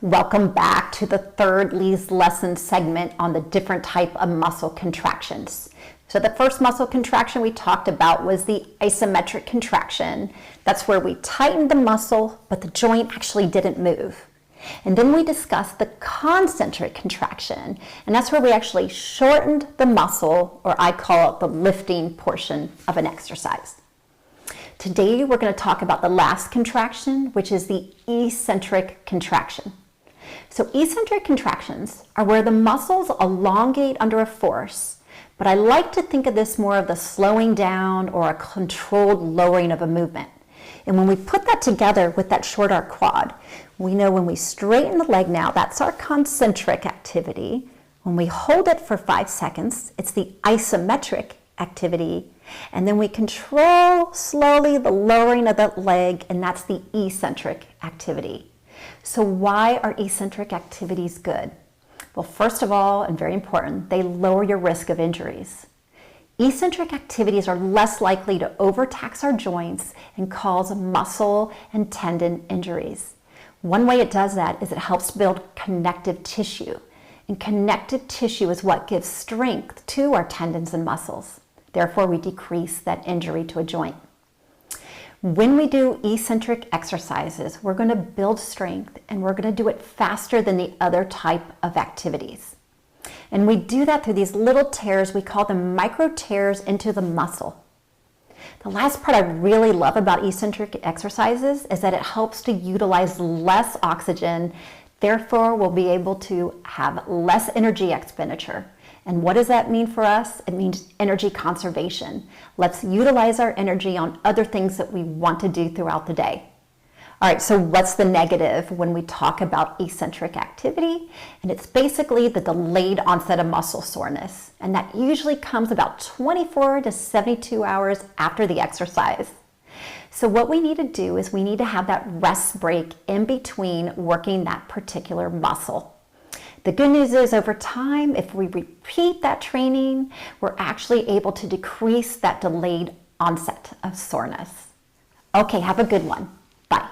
Welcome back to the third lesson segment on the different type of muscle contractions. So the first muscle contraction we talked about was the isometric contraction. That's where we tightened the muscle, but the joint actually didn't move. And then we discussed the concentric contraction, and that's where we actually shortened the muscle, or I call it the lifting portion of an exercise. Today we're going to talk about the last contraction, which is the eccentric contraction. So eccentric contractions are where the muscles elongate under a force, but I like to think of this more of the slowing down or a controlled lowering of a movement. And when we put that together with that short arc quad, we know when we straighten the leg now, that's our concentric activity. When we hold it for 5 seconds, it's the isometric activity. And then we control slowly the lowering of the leg, and that's the eccentric activity. So why are eccentric activities good? Well, first of all, and very important, they lower your risk of injuries. Eccentric activities are less likely to overtax our joints and cause muscle and tendon injuries. One way it does that is it helps build connective tissue. And connective tissue is what gives strength to our tendons and muscles. Therefore, we decrease that injury to a joint. When we do eccentric exercises, we're going to build strength and we're going to do it faster than the other type of activities. And we do that through these little tears. We call them micro tears into the muscle. The last part I really love about eccentric exercises is that it helps to utilize less oxygen. Therefore, we'll be able to have less energy expenditure. And what does that mean for us? It means energy conservation. Let's utilize our energy on other things that we want to do throughout the day. All right, so what's the negative when we talk about eccentric activity? And it's basically the delayed onset of muscle soreness. And that usually comes about 24 to 72 hours after the exercise. So what we need to do is we need to have that rest break in between working that particular muscle. The good news is over time, if we repeat that training, we're actually able to decrease that delayed onset of soreness. Okay, have a good one. Bye.